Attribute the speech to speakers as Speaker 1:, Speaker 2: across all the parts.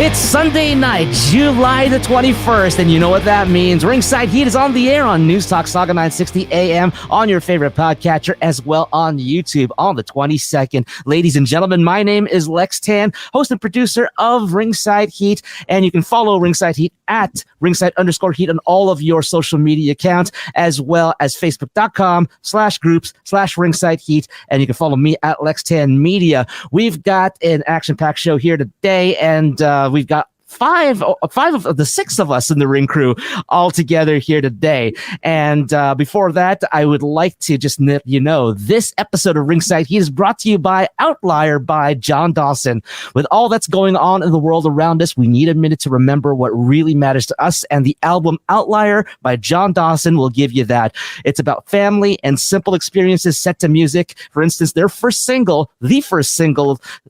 Speaker 1: It's Sunday night, July the 21st, and you know what that means. Ringside Heat is on the air on News Talk Sauga 960 AM on your favorite podcatcher, as well on YouTube on the 22nd. Ladies and gentlemen, my name is Lex Tan, host and producer of Ringside Heat, and you can follow Ringside Heat at Ringside_Heat on all of your social media accounts, as well as Facebook.com/groups/Ringside Heat, and you can follow me at Lex Tan Media. We've got an action-packed show here today, and we've got five of the six of us in the ring crew all together here today. And before that, I would like to just let you know this episode of Ringside Heat is brought to you by Outlier by John Dawson. With all that's going on in the world around us, we need a minute to remember what really matters to us, and the album Outlier by John Dawson will give you that. It's about family and simple experiences set to music. For instance, their first single,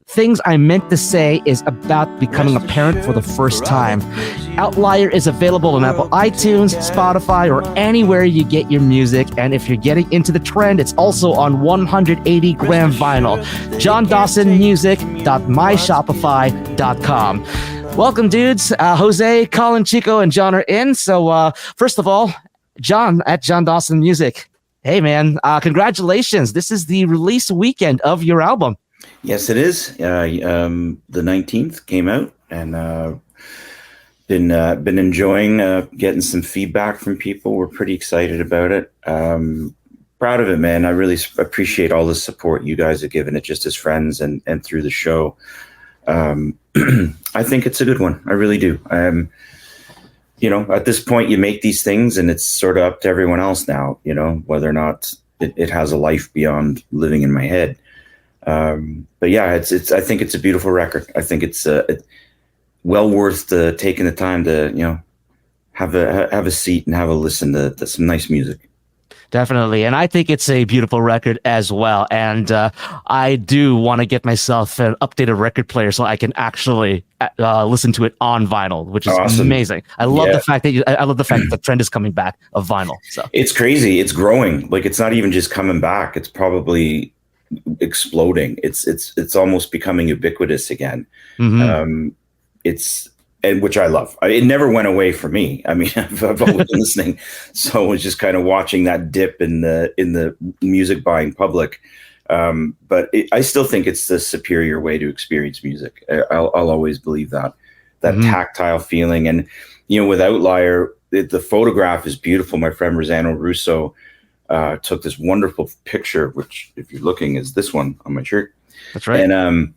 Speaker 1: Things I Meant to Say, is about becoming a parent for the first time. Outlier is available on Apple iTunes, Spotify, or anywhere you get your music. And if you're getting into the trend, it's also on 180 gram vinyl. JohnDawsonMusic.myshopify.com. Welcome, dudes. Jose, Colin, Chico, and John are in. So first of all, John at John Dawson Music. Hey, man, congratulations. This is the release weekend of your album.
Speaker 2: Yes, it is. The 19th came out, and been enjoying getting some feedback from people. We're pretty excited about it. Proud of it, man. I really appreciate all the support you guys have given it, just as friends and through the show. I think it's a good one. I really do. At this point, you make these things, and it's sort of up to everyone else now. Whether or not it has a life beyond living in my head. But yeah, it's. I think it's a beautiful record. I think it's well worth taking the time to have a seat and have a listen to some nice music.
Speaker 1: Definitely, and I think it's a beautiful record as well. And I do want to get myself an updated record player so I can actually listen to it on vinyl, which is awesome. Amazing. I love the fact that the trend is coming back of vinyl. So
Speaker 2: it's crazy. It's growing. Like, it's not even just coming back. It's probably exploding. It's almost becoming ubiquitous again. Mm-hmm. And which I love. It never went away for me. I mean, I've always been listening, so I was just kind of watching that dip in the music buying public. But I still think it's the superior way to experience music. I'll always believe that mm-hmm. tactile feeling. And with Outlier, the photograph is beautiful. My friend Rosanna Russo took this wonderful picture, which, if you're looking, is this one on my shirt.
Speaker 1: That's right.
Speaker 2: And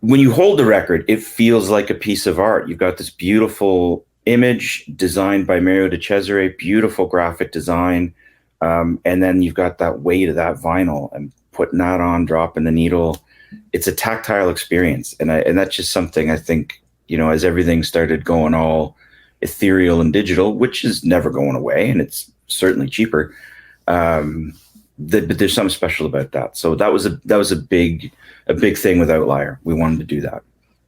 Speaker 2: when you hold the record, it feels like a piece of art. You've got this beautiful image designed by Mario de Cesare, beautiful graphic design. And then you've got that weight of that vinyl and putting that on, dropping the needle. It's a tactile experience. And that's just something I think, as everything started going all ethereal and digital, which is never going away, and it's certainly cheaper. But there's something special about that. So that was a big thing with Outlier. We wanted to do that.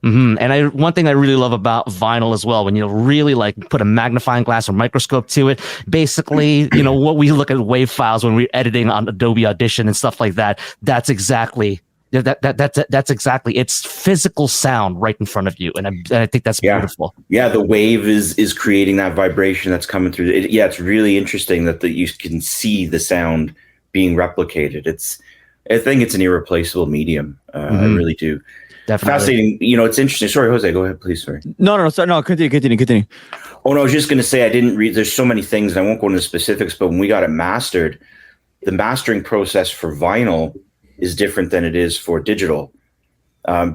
Speaker 1: Mm-hmm. And one thing I really love about vinyl as well, when you really put a magnifying glass or microscope to it, basically, what we look at WAV files when we're editing on Adobe Audition and stuff like that. That's exactly it's physical sound right in front of you, and I think that's beautiful.
Speaker 2: Yeah, the wave is creating that vibration that's coming through. It's really interesting that you can see the sound being replicated. I think it's an irreplaceable medium. Mm-hmm. I really do.
Speaker 1: Definitely.
Speaker 2: Fascinating. It's interesting. Sorry, Jose, go ahead, please. Sorry.
Speaker 3: No, continue.
Speaker 2: Oh, no, I was just going to say, I didn't read. There's so many things, and I won't go into the specifics, but when we got it mastered, the mastering process for vinyl is different than it is for digital,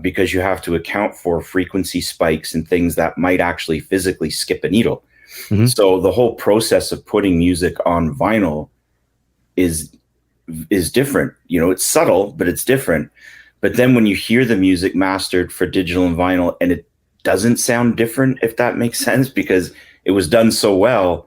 Speaker 2: because you have to account for frequency spikes and things that might actually physically skip a needle. Mm-hmm. So the whole process of putting music on vinyl is different. It's subtle, but it's different. But then when you hear the music mastered for digital and vinyl, and it doesn't sound different, if that makes sense, because it was done so well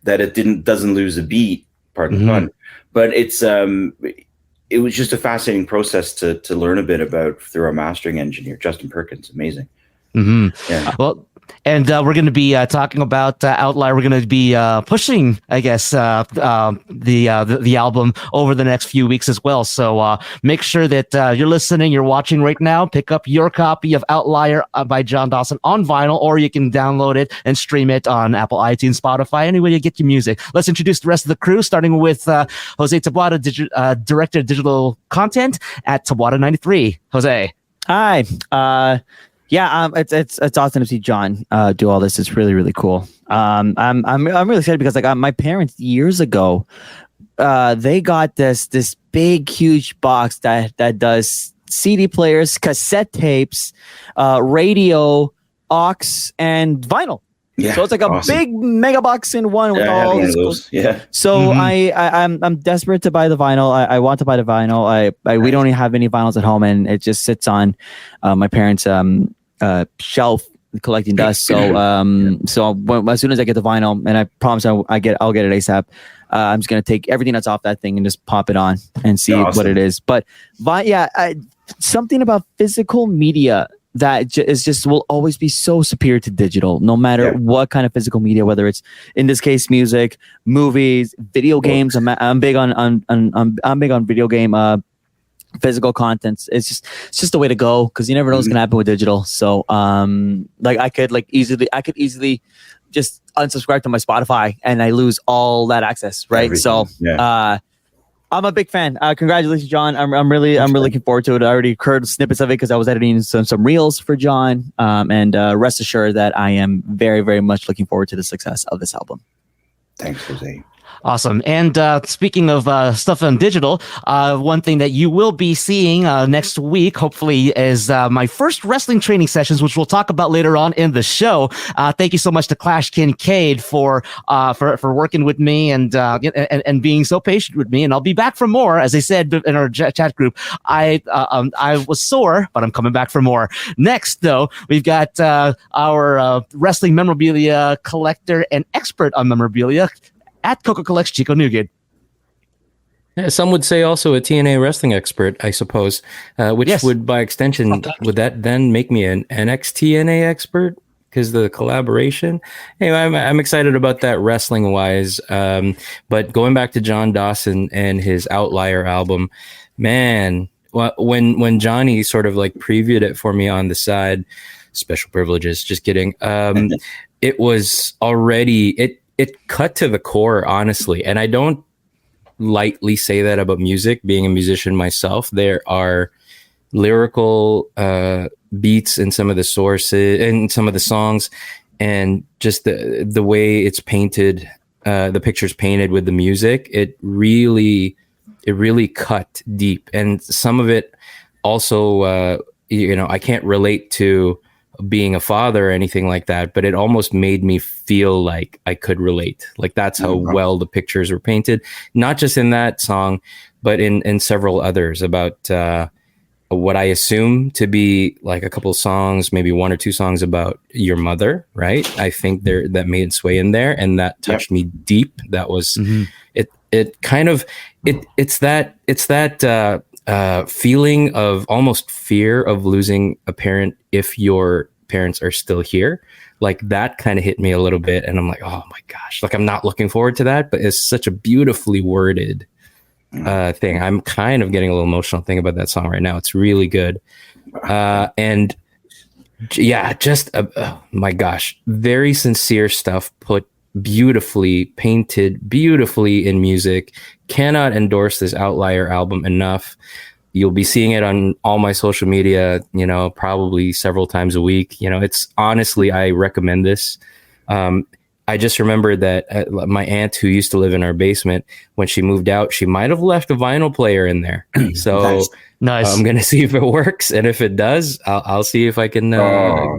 Speaker 2: that it doesn't lose a beat, pardon the pun. But it was just a fascinating process to learn a bit about through our mastering engineer, Justin Perkins. Amazing.
Speaker 1: Mm-hmm. Yeah. Well, And we're going to be talking about Outlier. We're going to be pushing, I guess, the album over the next few weeks as well. So make sure that you're listening, you're watching right now. Pick up your copy of Outlier by John Dawson on vinyl, or you can download it and stream it on Apple, iTunes, Spotify, anywhere you get your music. Let's introduce the rest of the crew, starting with Jose Taboada, Director of Digital Content at Taboada93. Jose.
Speaker 3: Hi. It's awesome to see John do all this. It's really, really cool. I'm really excited because my parents years ago, they got this big huge box that does CD players, cassette tapes, radio, aux, and vinyl.
Speaker 2: Yeah,
Speaker 3: so it's like a big mega box in one with all these cool.
Speaker 2: Yeah.
Speaker 3: So I'm desperate to buy the vinyl. I want to buy the vinyl. We don't even have any vinyls at home, and it just sits on my parents' shelf collecting dust. So as soon as I get the vinyl, and I promise I'll get it ASAP. I'm just gonna take everything that's off that thing and just pop it on and see what it is. But something about physical media that is just will always be so superior to digital, no matter what kind of physical media, whether it's in this case music, movies, video games. I'm big on video game physical contents. It's just the way to go, because you never know what's gonna happen with digital. So I could easily just unsubscribe to my Spotify and I lose all that access, right?
Speaker 2: Everything.
Speaker 3: So I'm a big fan. Congratulations, John. I'm really looking forward to it. I already heard snippets of it because I was editing some reels for John. And rest assured that I am very, very much looking forward to the success of this album.
Speaker 2: Thanks, Jose.
Speaker 1: Awesome. And speaking of stuff on digital, one thing that you will be seeing next week, hopefully, is my first wrestling training sessions, which we'll talk about later on in the show. Thank you so much to Clash Kincade for working with me and being so patient with me. And I'll be back for more. As I said in our chat group, I was sore, but I'm coming back for more. Next, though, we've got our wrestling memorabilia collector and expert on memorabilia at Coco Collects, Chico Nugent.
Speaker 4: Yeah, some would say also a TNA wrestling expert, I suppose, which would, by extension, would that then make me an NXT-TNA expert? Because the collaboration. Anyway, I'm excited about that wrestling-wise. But going back to John Dawson and his Outlier album, man, when Johnny sort of like previewed it for me on the side, special privileges, just kidding. It was already... It cut to the core, honestly. And I don't lightly say that about music, being a musician myself. There are lyrical beats in some of the sources and some of the songs, and just the way it's painted, the pictures painted with the music, it really cut deep. And some of it also, I can't relate to being a father or anything like that, but it almost made me feel like I could relate. Like that's how well the pictures were painted, not just in that song, but in several others about what I assume to be like a couple of songs, maybe one or two songs about your mother, right? I think that made its way in there, and that touched me deep. That was it kind of it's that feeling of almost fear of losing a parent if your parents are still here. Like that kind of hit me a little bit, and I'm like, oh my gosh, like I'm not looking forward to that, but it's such a beautifully worded thing. I'm kind of getting a little emotional thinking about that song right now. It's really good. And yeah, just my gosh, very sincere stuff put beautifully, painted beautifully in music. Cannot endorse this Outlier album enough. You'll be seeing it on all my social media, probably several times a week. It's honestly, I recommend this. I just remembered that my aunt, who used to live in our basement, when she moved out, she might have left a vinyl player in there. So
Speaker 1: nice.
Speaker 4: I'm going to see if it works. And if it does, I'll see if I can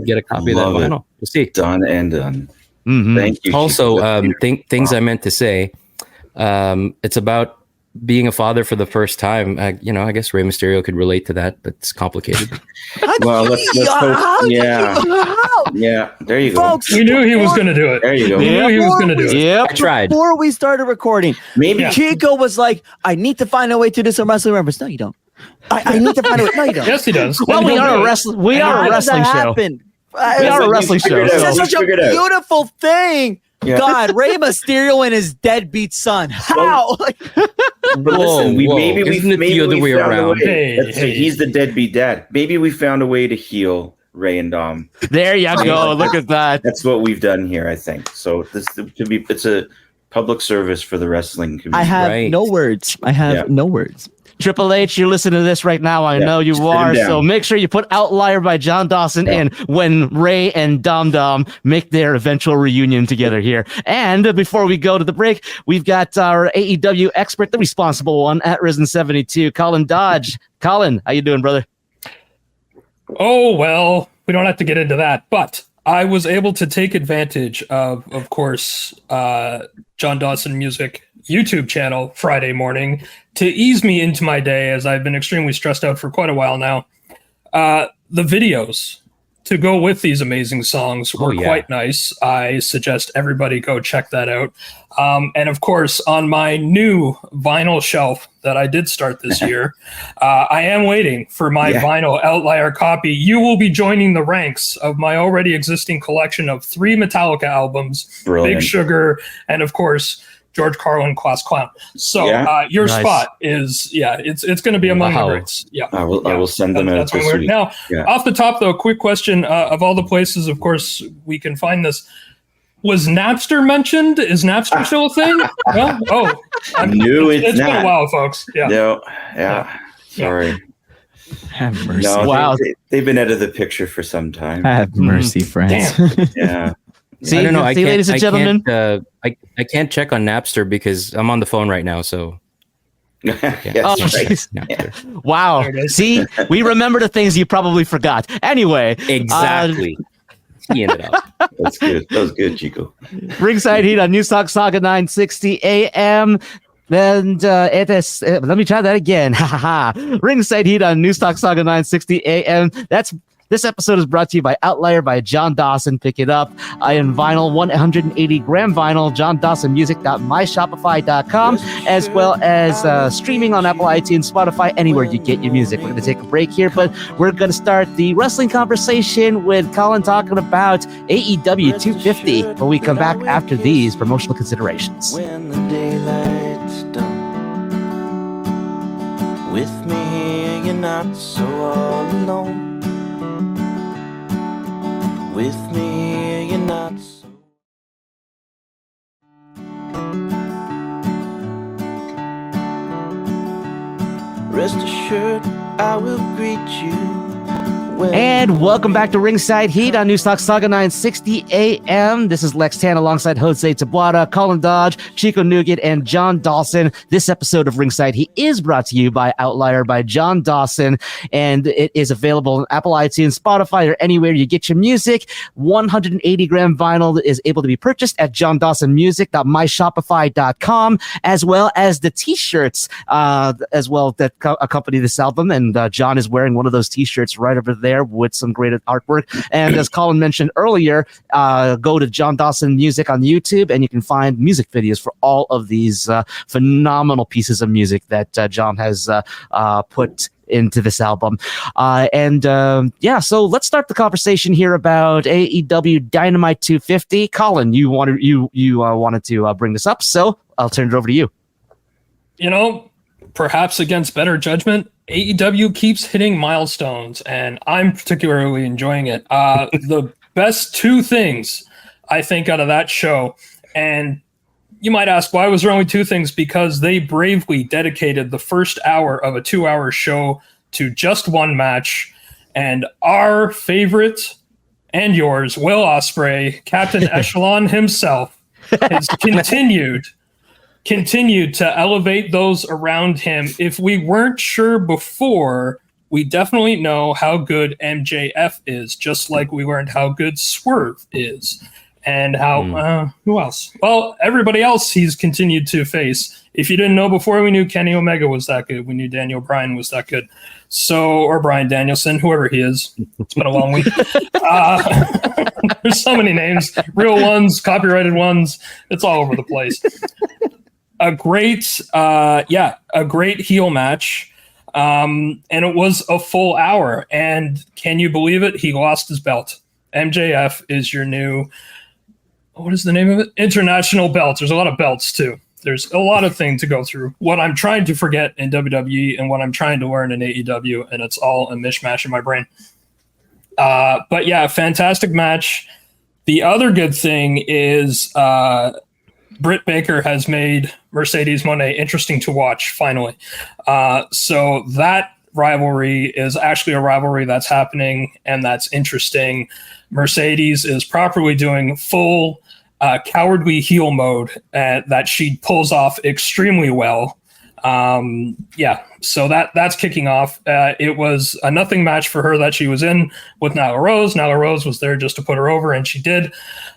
Speaker 4: get a copy of that vinyl. We'll see.
Speaker 2: Done and done.
Speaker 1: Mm-hmm.
Speaker 2: Thank you.
Speaker 4: Also, things I meant to say. It's about being a father for the first time. I guess Rey Mysterio could relate to that, but it's complicated.
Speaker 2: Well, let's hope. Yeah. There you go.
Speaker 3: Folks,
Speaker 5: we knew he was going to do it.
Speaker 2: There you go.
Speaker 5: We knew he was going to do it.
Speaker 1: Yep.
Speaker 4: I tried.
Speaker 3: Before we started recording,
Speaker 2: Maybe
Speaker 3: Chico was like, I need to find a way to do some wrestling reference. No, you don't. I need to find a way. No, you don't.
Speaker 5: Yes, he does.
Speaker 1: Well, we are a
Speaker 5: He'll do it.
Speaker 1: wrestling. We are a
Speaker 3: How does
Speaker 1: wrestling
Speaker 3: that
Speaker 1: show.
Speaker 3: happen?
Speaker 1: We are a wrestling show.
Speaker 3: This is
Speaker 1: So.
Speaker 3: such a beautiful thing.
Speaker 2: Yeah.
Speaker 3: God, Rey Mysterio and his deadbeat son. How?
Speaker 2: But listen,
Speaker 4: Isn't it the other way
Speaker 2: found a
Speaker 4: around?
Speaker 2: way. He's the deadbeat dad. Maybe we found a way to heal Ray and Dom.
Speaker 1: There you go. Look at that.
Speaker 2: That's what we've done here, I think. So it's a public service for the wrestling community.
Speaker 3: I have
Speaker 4: Right.
Speaker 3: no words. I have no words.
Speaker 1: Triple H, you're listening to this right now. I know you are. So make sure you put Outlier by John Dawson in when Ray and Dom Dom make their eventual reunion together here. And before we go to the break, we've got our AEW expert, the responsible one at Risen72, Colin Dodge. Colin, how you doing, brother?
Speaker 5: Oh, well, we don't have to get into that, but I was able to take advantage of course, John Dawson Music YouTube channel Friday morning to ease me into my day, as I've been extremely stressed out for quite a while now. The videos to go with these amazing songs were quite nice. I suggest everybody go check that out. And of course, on my new vinyl shelf that I did start this year, I am waiting for my vinyl Outlier copy. You will be joining the ranks of my already existing collection of 3 Metallica albums, Big Sugar, and of course, George Carlin, Class Clown. So your spot is, it's going to be among the greats. Yeah, I
Speaker 2: will send them out this week.
Speaker 5: Now, off the top, though, quick question. Of all the places, of course, we can find this. Was Napster mentioned? Is Napster still a thing? No? Oh,
Speaker 2: I knew
Speaker 5: it's been a while, folks. Yeah.
Speaker 2: No, sorry.
Speaker 3: Have mercy.
Speaker 2: No,
Speaker 1: wow.
Speaker 2: They've been out of the picture for some time.
Speaker 3: Have mercy, friends.
Speaker 2: Yeah.
Speaker 1: See,
Speaker 4: I don't know.
Speaker 1: see, ladies and gentlemen.
Speaker 4: I can't check on Napster because I'm on the phone right now. So.
Speaker 1: Wow. See, we remember the things you probably forgot. Anyway.
Speaker 4: Exactly. Teeing it up.
Speaker 2: That's good. That was good, Chico.
Speaker 1: Ringside Heat on Newstalk Sauga 960 AM. And it is, let me try that again. Ringside Heat on Newstalk Sauga 960 AM. This episode is brought to you by Outlier by John Dawson. Pick it up in vinyl, 180-gram vinyl, johndawsonmusic.myshopify.com, as well as streaming on Apple, iTunes, Spotify, anywhere you get your music. We're going to take a break here, but we're going to start the wrestling conversation with Colin talking about AEW 250 when we come back after these promotional considerations.
Speaker 6: When the daylight's done, with me you're not so all alone. With me, you're not so. Rest assured, I will greet you.
Speaker 1: And welcome back to Ringside Heat on Newstalk Sauga 960 AM. This is Lex Tan alongside Jose Tabuada, Colin Dodge, Chico Nougat, and John Dawson. This episode of Ringside Heat is brought to you by Outlier by John Dawson, and it is available on Apple, iTunes, Spotify, or anywhere you get your music. 180-gram vinyl is able to be purchased at johndawsonmusic.myshopify.com, as well as the T-shirts as well that accompany this album. And John is wearing one of those T-shirts right over there with some great artwork. And as Colin mentioned earlier, go to John Dawson Music on YouTube and you can find music videos for all of these phenomenal pieces of music that John has put into this album. So let's start the conversation here about AEW Dynamite 250. Colin, you wanted to bring this up, so I'll turn it over to you.
Speaker 5: You know, perhaps against better judgment, AEW keeps hitting milestones, and I'm particularly enjoying it. The best 2 things I think out of that show, and you might ask, why was there only 2 things? Because they bravely dedicated the first hour of a 2-hour show to just one match, and our favorite and yours, Will Ospreay, Captain Echelon himself, has continued to elevate those around him. If we weren't sure before, we definitely know how good MJF is, just like we learned how good Swerve is. And how, who else? Well, everybody else he's continued to face. If you didn't know before, we knew Kenny Omega was that good. We knew Daniel Bryan was that good. Or Bryan Danielson, whoever he is. It's been a long week. There's so many names, real ones, copyrighted ones. It's all over the place. A great heel match. And it was a full hour. And can you believe it? He lost his belt. MJF is your new, what is the name of it? International belts. There's a lot of belts too. There's a lot of things to go through. What I'm trying to forget in WWE and what I'm trying to learn in AEW, and it's all a mishmash in my brain. But yeah, fantastic match. The other good thing is Britt Baker has made Mercedes Moné interesting to watch, finally. So that rivalry is actually a rivalry that's happening and that's interesting. Mercedes is properly doing full cowardly heel mode that she pulls off extremely well. So that's kicking off. It was a nothing match for her that she was in with Nyla Rose. Nyla Rose was there just to put her over, and she did.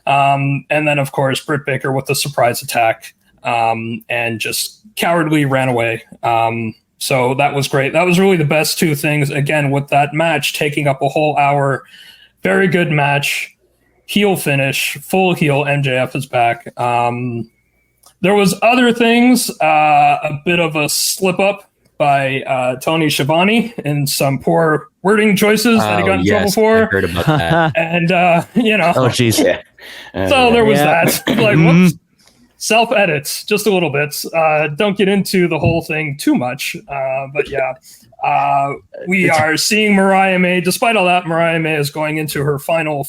Speaker 5: And then, of course, Britt Baker with the surprise attack and just cowardly ran away. So that was great. That was really the best two things. Again, with that match taking up a whole hour, very good match, heel finish, full heel. MJF is back. There was other things, a bit of a slip up by Tony Schiavone and some poor wording choices that he got in trouble for.
Speaker 4: I heard about that.
Speaker 5: And,
Speaker 1: Oh, jeez.
Speaker 2: Yeah.
Speaker 5: so there was that. Like, whoops. Self-edits, just a little bit. Don't get into the whole thing too much. But yeah, we are seeing Mariah May. Despite all that, Mariah May is going into her final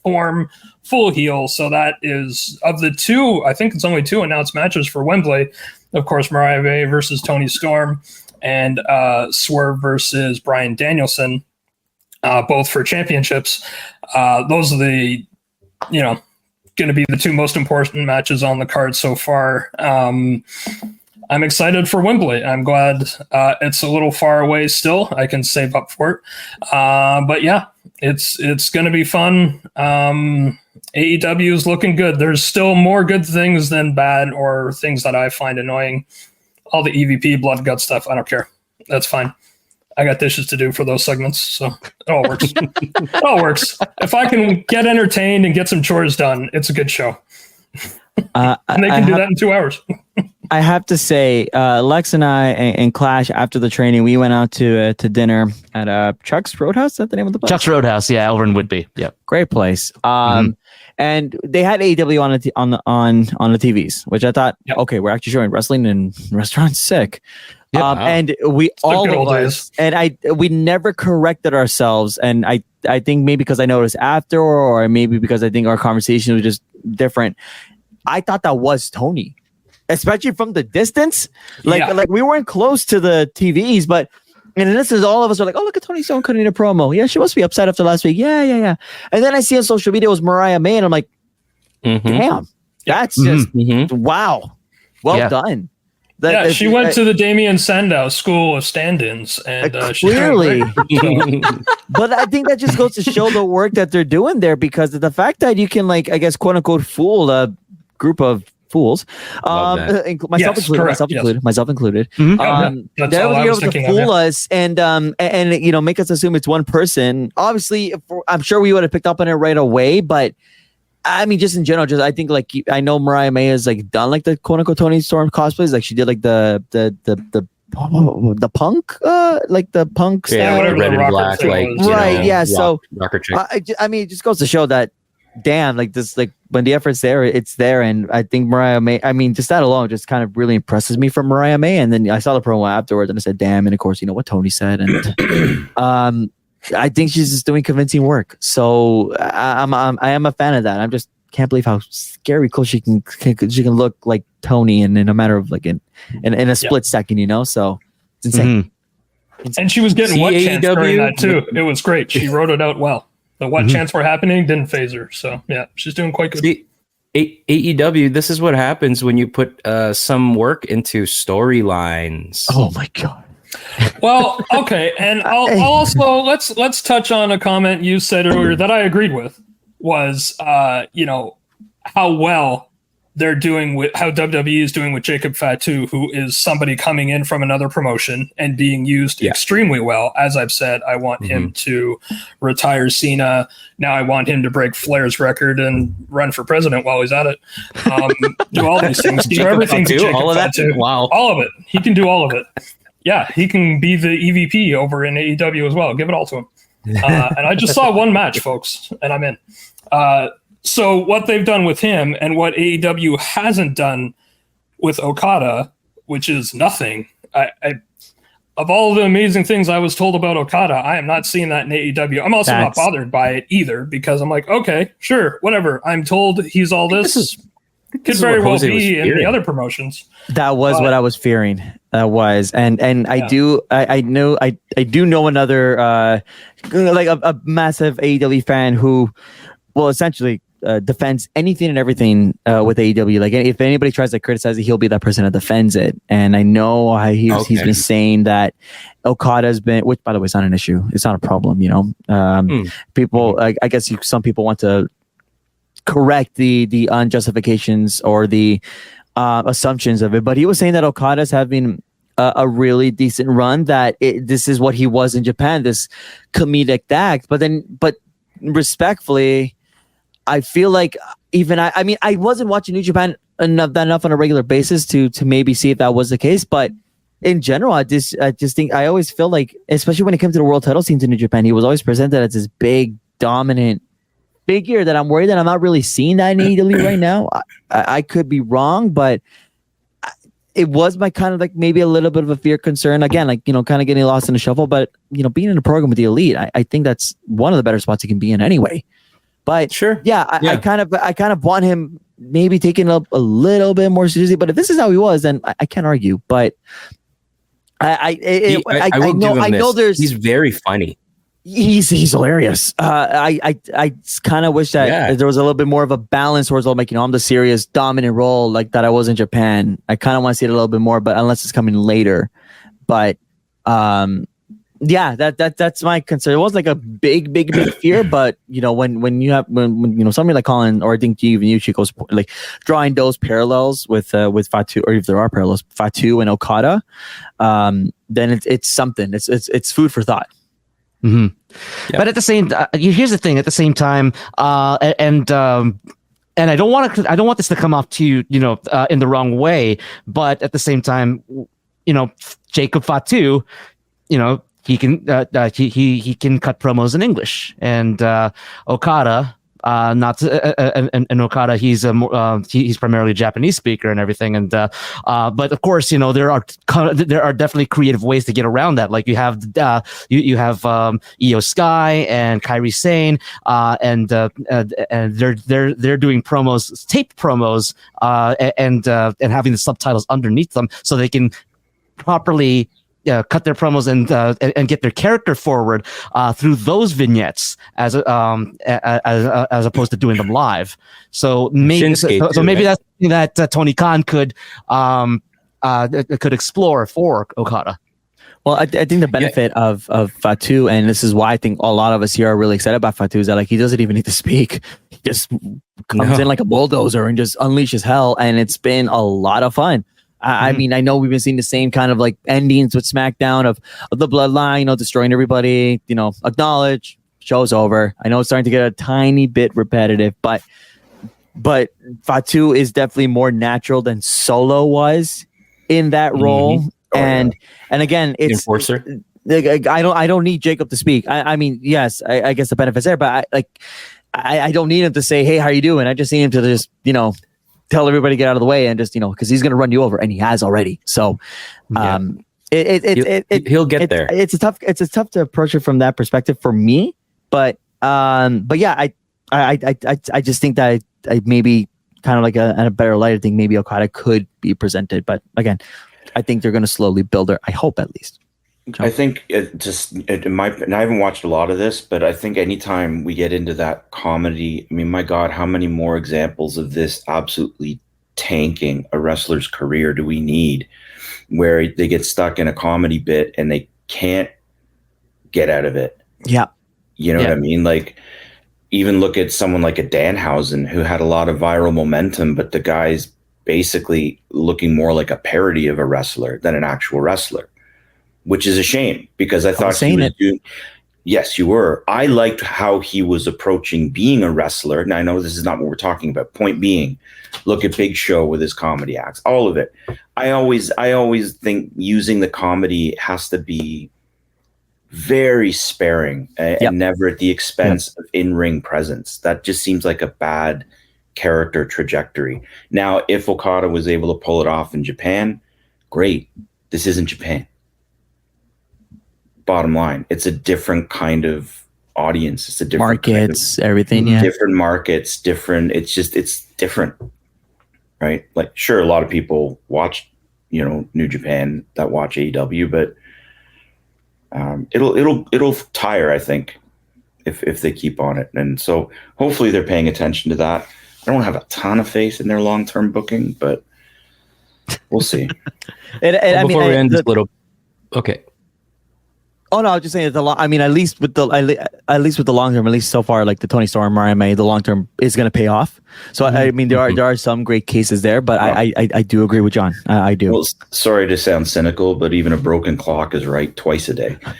Speaker 5: form, full heel. So that is, of the two, I think it's only two announced matches for Wembley. Of course, Mariah May versus Toni Storm and Swerve versus Bryan Danielson, both for championships. Those are the, going to be the two most important matches on the card so far. I'm excited for Wembley. I'm glad it's a little far away still. I can save up for it. But yeah, it's going to be fun. AEW is looking good. There's still more good things than bad or things that I find annoying. All the EVP blood gut stuff, I don't care. That's fine. I got dishes to do for those segments, so it all works. It all works. If I can get entertained and get some chores done, it's a good show. And they can do that in 2 hours.
Speaker 3: I have to say, Lex and I and Clash, after the training, we went out to dinner at Chuck's Roadhouse. Is that the name of the place?
Speaker 1: Chuck's Roadhouse, yeah, over in Whitby. Yep.
Speaker 3: Great place. And they had AEW on the TVs, which I thought, okay, we're actually showing wrestling in restaurants. Sick.
Speaker 1: Yep.
Speaker 3: And we all of us, and we never corrected ourselves. And I think maybe because I noticed after, or maybe because I think our conversation was just different. I thought that was Tony, especially from the distance. Like we weren't close to the TVs, but and this is all of us are like, oh, look at Toni Storm cutting a promo. Yeah, she must be upset after last week. Yeah. And then I see on social media it was Mariah May, and I'm like, damn, that's just wow, well done.
Speaker 5: She went to the Damian Sandow School of Stand-ins, and
Speaker 3: clearly. But I think that just goes to show the work that they're doing there, because of the fact that you can, like, I guess, quote unquote, fool a group of fools, myself included. They're able to fool us and make us assume it's one person. Obviously, I'm sure we would have picked up on it right away, but. I mean, just in general, I think like I know Mariah May has like done like the quote unquote Toni Storm cosplays, like she did like the punk, like the punk style,
Speaker 4: red and black, like
Speaker 3: right, yeah. So
Speaker 4: rocker chick.
Speaker 3: I mean, it just goes to show that, damn, like this, like when the effort's there, it's there, and I think Mariah May. I mean, just that alone just kind of really impresses me from Mariah May. And then I saw the promo afterwards, and I said, damn, and of course, what Tony said, and I think she's just doing convincing work. So I am a fan of that. I just can't believe how scary cool she can look like Tony in a matter of like in a split second, so it's insane.
Speaker 5: And she was getting what chants during that too. It was great. She wrote it out well. The what chants were happening didn't phase her. So yeah, she's doing quite good.
Speaker 4: See, AEW, this is what happens when you put some work into storylines.
Speaker 3: Oh my God.
Speaker 5: Well, okay, and I'll also let's touch on a comment you said earlier that I agreed with, was how well they're doing with how WWE is doing with Jacob Fatu, who is somebody coming in from another promotion and being used extremely well. As I've said, I want him to retire Cena. Now I want him to break Flair's record and run for president while he's at it. Do all these things. Do everything to Jacob
Speaker 4: all of that?
Speaker 5: Fatu.
Speaker 4: Wow.
Speaker 5: All of it. He can do all of it. Yeah, he can be the EVP over in AEW as well. Give it all to him. And I just saw one match, folks, and I'm in. So what they've done with him and what AEW hasn't done with Okada, which is nothing. Of all the amazing things I was told about Okada, I am not seeing that in AEW. I'm also not bothered by it either because I'm like, okay, sure, whatever. I'm told he's all this. Could very well be in the other promotions.
Speaker 3: That was what I was fearing. That was, and I do know another like a massive AEW fan who, well, essentially defends anything and everything with AEW. Like if anybody tries to criticize it, he'll be that person that defends it. And I know he's been saying that Okada's been, which by the way is not an issue. It's not a problem. People, I guess some people want to correct the unjustifications or the assumptions of it, but he was saying that Okada's having a really decent run, that this is what he was in Japan, this comedic act. But respectfully, I feel like even I mean, I wasn't watching New Japan enough on a regular basis to maybe see if that was the case, but in general, I just think, I always feel like, especially when it comes to the world title scenes in New Japan, he was always presented as this big, dominant figure that I'm worried that I'm not really seeing that in AEW right now. I could be wrong, but it was my kind of like maybe a little bit of a fear concern. Again, like, kind of getting lost in the shuffle, but being in a program with the Elite, I think that's one of the better spots he can be in anyway. But sure, I kind of want him maybe taking it up a little bit more seriously. But if this is how he was, then I can't argue. But I know
Speaker 4: he's very funny.
Speaker 3: He's hilarious. I kind of wish that there was a little bit more of a balance towards like, I'm the serious dominant role like that I was in Japan. I kind of want to see it a little bit more, but unless it's coming later. But that's my concern. It was like a big fear, but when you have somebody like Colin, or I think even you, Chico's like drawing those parallels with Fatu, or if there are parallels, Fatu and Okada, then it's something. It's food for thought.
Speaker 1: Mm-hmm. Yep. But at the same, here's the thing. At the same time, and I don't want this to come off to you, in the wrong way. But at the same time, Jacob Fatu, he can he can cut promos in English, and Okada. And Okada, he's primarily a Japanese speaker and everything, and but of course, there are definitely creative ways to get around that. Like you have you have Io Sky and Kairi Sane, and they're doing promos, taped promos, and having the subtitles underneath them so they can properly cut their promos and get their character forward through those vignettes as opposed to doing them live. So maybe that's something that Tony Khan could explore for Okada.
Speaker 3: Well, I think the benefit of Fatu, and this is why I think a lot of us here are really excited about Fatu, is that like he doesn't even need to speak. He just comes in like a bulldozer and just unleashes hell, and it's been a lot of fun. I mean, I know we've been seeing the same kind of like endings with SmackDown of the Bloodline, destroying everybody, acknowledge, show's over. I know it's starting to get a tiny bit repetitive, but Fatu is definitely more natural than Solo was in that role. And again, it's
Speaker 4: enforcer.
Speaker 3: I don't need Jacob to speak. I mean, yes, I guess the benefit's there, but I don't need him to say, "Hey, how you doing?" I just need him to just, tell everybody to get out of the way, and just because he's going to run you over, and he has already. So, he'll
Speaker 4: get there.
Speaker 3: It's tough to approach it from that perspective for me, but yeah, I just think that I maybe kind of like a better light. I think maybe Okada could be presented, but again, I think they're going to slowly build her. I hope at least.
Speaker 2: I think and I haven't watched a lot of this, but I think anytime we get into that comedy, I mean, my God, how many more examples of this absolutely tanking a wrestler's career do we need, where they get stuck in a comedy bit and they can't get out of it?
Speaker 3: Yeah.
Speaker 2: You know what I mean? Like, even look at someone like a Danhausen, who had a lot of viral momentum, but the guy's basically looking more like a parody of a wrestler than an actual wrestler. Which is a shame, because I thought he was doing. Yes, you were. I liked how he was approaching being a wrestler. Now, I know this is not what we're talking about. Point being, look at Big Show with his comedy acts, all of it. I always think using the comedy has to be very sparing and never at the expense of in-ring presence. That just seems like a bad character trajectory. Now, if Okada was able to pull it off in Japan, great. This isn't Japan. Bottom line, it's a different kind of audience. It's a different
Speaker 3: markets,
Speaker 2: kind of,
Speaker 3: everything.
Speaker 2: Different markets, different. It's different, right? Like, sure, a lot of people watch, New Japan that watch AEW, but it'll tire, I think, if they keep on it. And so hopefully they're paying attention to that. I don't have a ton of faith in their long-term booking, but we'll see.
Speaker 4: Before we end this little, okay.
Speaker 3: Oh no, I was just saying at least with the long term, at least so far, like the Tony Storm RMA, the long term is going to pay off. So I mean, there are some great cases there, but I do agree with John. I do.
Speaker 2: Well, sorry to sound cynical, but even a broken clock is right twice a day.
Speaker 5: I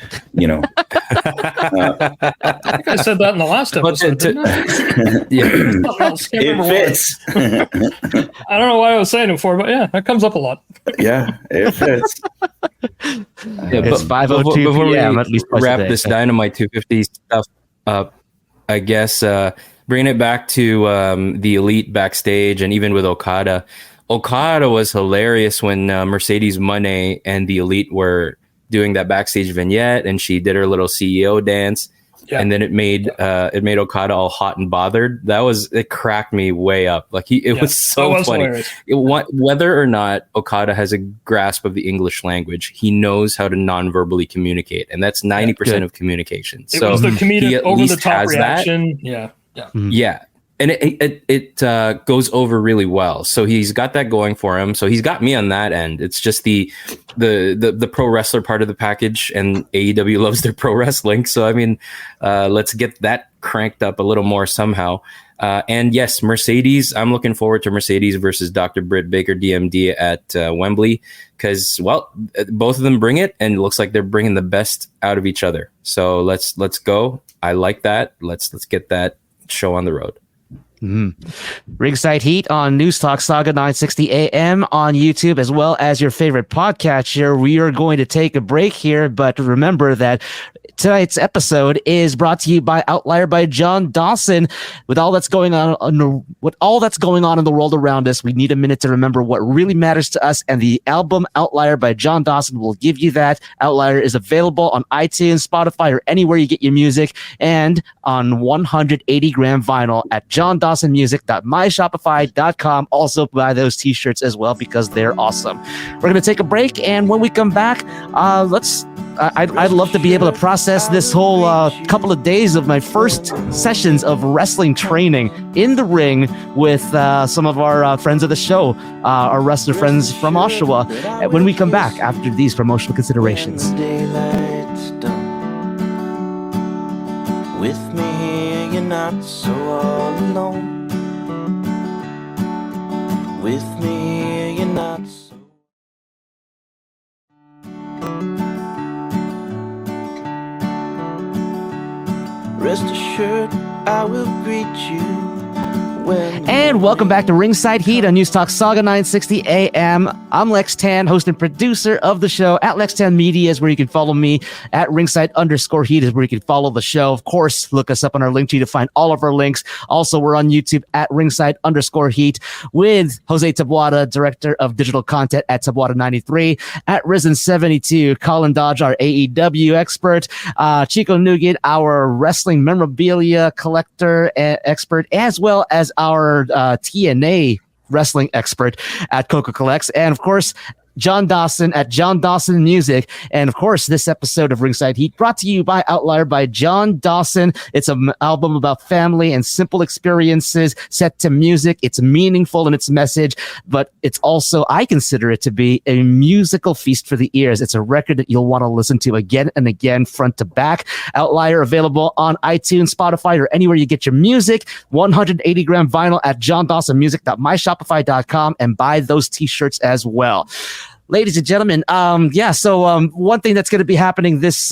Speaker 5: think I said that in the last episode.
Speaker 2: It fits.
Speaker 5: I don't know why I was saying it before, but yeah, that comes up a lot.
Speaker 2: Yeah, it fits.
Speaker 1: It's 5:02 p.m. At least
Speaker 4: wrap this Dynamite 250 stuff up. I guess bringing it back to the Elite backstage, and even with Okada. Okada was hilarious when Mercedes Moné and the Elite were doing that backstage vignette, and she did her little CEO dance. Yeah. And then it made Okada all hot and bothered. It cracked me way up. Like it was so funny. Whether or not Okada has a grasp of the English language, he knows how to non-verbally communicate, and that's 90% of communication.
Speaker 5: It was the comedic over the top reaction. Yeah.
Speaker 4: Yeah. And it goes over really well. So he's got that going for him. So he's got me on that end. It's just the pro wrestler part of the package, and AEW loves their pro wrestling. So I mean, let's get that cranked up a little more somehow. And yes, Mercedes. I'm looking forward to Mercedes versus Dr. Britt Baker DMD at Wembley, because both of them bring it, and it looks like they're bringing the best out of each other. So let's go. I like that. Let's get that show on the road.
Speaker 1: Ringside Heat on News Talk Sauga 960 AM on YouTube, as well as your favorite podcatcher. We are going to take a break here, but remember that tonight's episode is brought to you by Outlier by John Dawson. With all that's going on in the world around us, we need a minute to remember what really matters to us, and the album Outlier by John Dawson will give you that. Outlier is available on iTunes, Spotify, or anywhere you get your music, and on 180 gram vinyl at johndawsonmusic.myshopify.com. Also buy those t-shirts as well, because they're awesome. We're going to take a break, and when we come back, I'd love to be able to process this whole couple of days of my first sessions of wrestling training in the ring with some of our friends of the show, our wrestler friends from Oshawa, when we come back after these promotional considerations.
Speaker 6: With me, you're not so all alone. With me, you're not so. Rest assured, I will greet you.
Speaker 1: And welcome back to Ringside Heat on News Talk Sauga 960 AM. I'm Lex Tan, host and producer of the show. At Lex Tan Media is where you can follow me. At Ringside_Heat is where you can follow the show. Of course, look us up on our link tree to find all of our links. Also, we're on YouTube at Ringside_Heat with Jose Tabuada, director of digital content at Tabuada93. At Risen72, Colin Dodge, our AEW expert. Chico Nugent, our wrestling memorabilia collector expert, as well as our TNA wrestling expert at Coco Collects. And of course, John Dawson at John Dawson Music. And of course, this episode of Ringside Heat brought to you by Outlier by John Dawson. It's an album about family and simple experiences set to music. It's meaningful in its message, but it's also, I consider it to be a musical feast for the ears. It's a record that you'll want to listen to again and again, front to back. Outlier available on iTunes, Spotify, or anywhere you get your music. 180 gram vinyl at johndawsonmusic.myshopify.com, and buy those t-shirts as well. Ladies and gentlemen, so one thing that's going to be happening this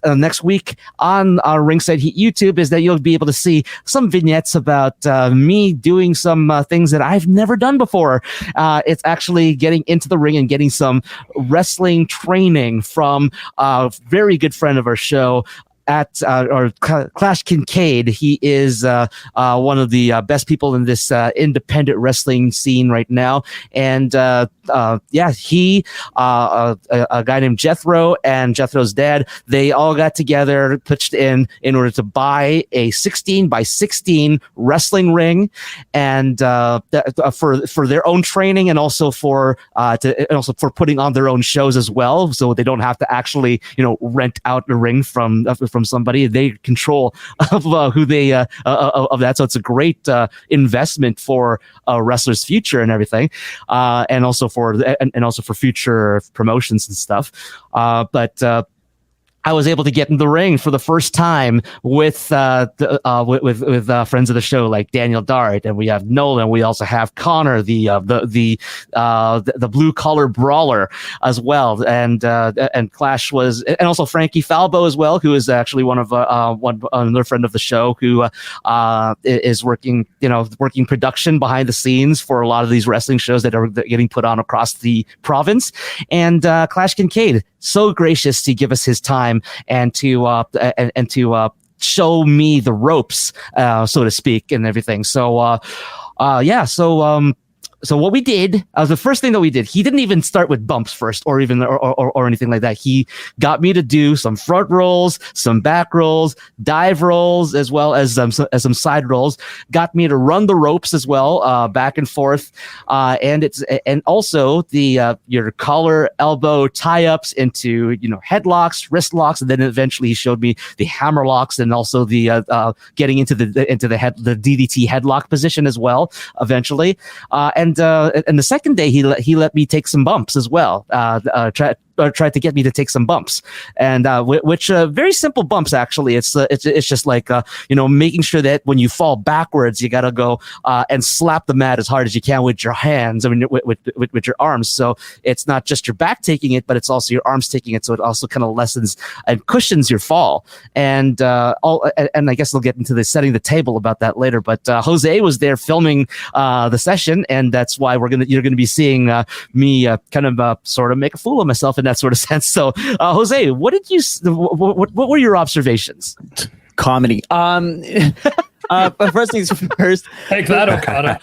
Speaker 1: next week on our Ringside Heat YouTube is that you'll be able to see some vignettes about me doing some things that I've never done before. It's actually getting into the ring and getting some wrestling training from a very good friend of our show, Clash Kincade. He is one of the best people in this independent wrestling scene right now, and he, a guy named Jethro and Jethro's dad, they all got together, pitched in order to buy a 16x16 wrestling ring, and for their own training, and also for putting on their own shows as well, so they don't have to actually rent out the ring from somebody. They control of who they of that, so it's a great investment for a wrestler's future and everything, and also for future promotions and stuff. But I was able to get in the ring for the first time with friends of the show like Daniel Dart, and we have Nolan. We also have Connor, the blue collar brawler as well, and Clash was, and also Frankie Falbo as well, who is actually another friend of the show who is working production behind the scenes for a lot of these wrestling shows that are getting put on across the province. And Clash Kincade, so gracious to give us his time and to show me the ropes, so to speak, and everything. So So what we did, the first thing that we did, he didn't even start with bumps first or anything like that. He got me to do some front rolls, some back rolls, dive rolls, as well as some side rolls. Got me to run the ropes as well, back and forth, and also your collar, elbow tie ups into headlocks, wrist locks, and then eventually he showed me the hammer locks and also the getting into the DDT headlock position as well. Eventually, and the second day he let me take some bumps as well. Tried to get me to take some bumps, and which very simple bumps actually. It's just like making sure that when you fall backwards, you gotta go and slap the mat as hard as you can with your hands. I mean, with your arms. So it's not just your back taking it, but it's also your arms taking it. So it also kind of lessens and cushions your fall. And I guess we'll get into the setting the table about that later. But Jose was there filming the session, and that's why you're gonna be seeing me kind of sort of make a fool of myself in that sort of sense. So, Jose, what were your observations?
Speaker 3: Comedy. But first things first.
Speaker 5: Take that, Okada.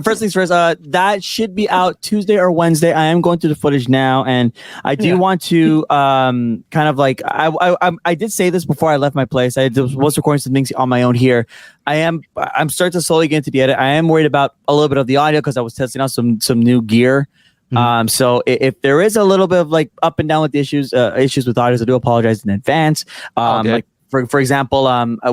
Speaker 3: First things first. That should be out Tuesday or Wednesday. I am going through the footage now, and I do want to kind of like I did say this before I left my place. I was recording some things on my own here. I'm starting to slowly get into the edit. I am worried about a little bit of the audio because I was testing out some new gear. So if there is a little bit of like up and down with the issues with audio, I do apologize in advance. Like for example,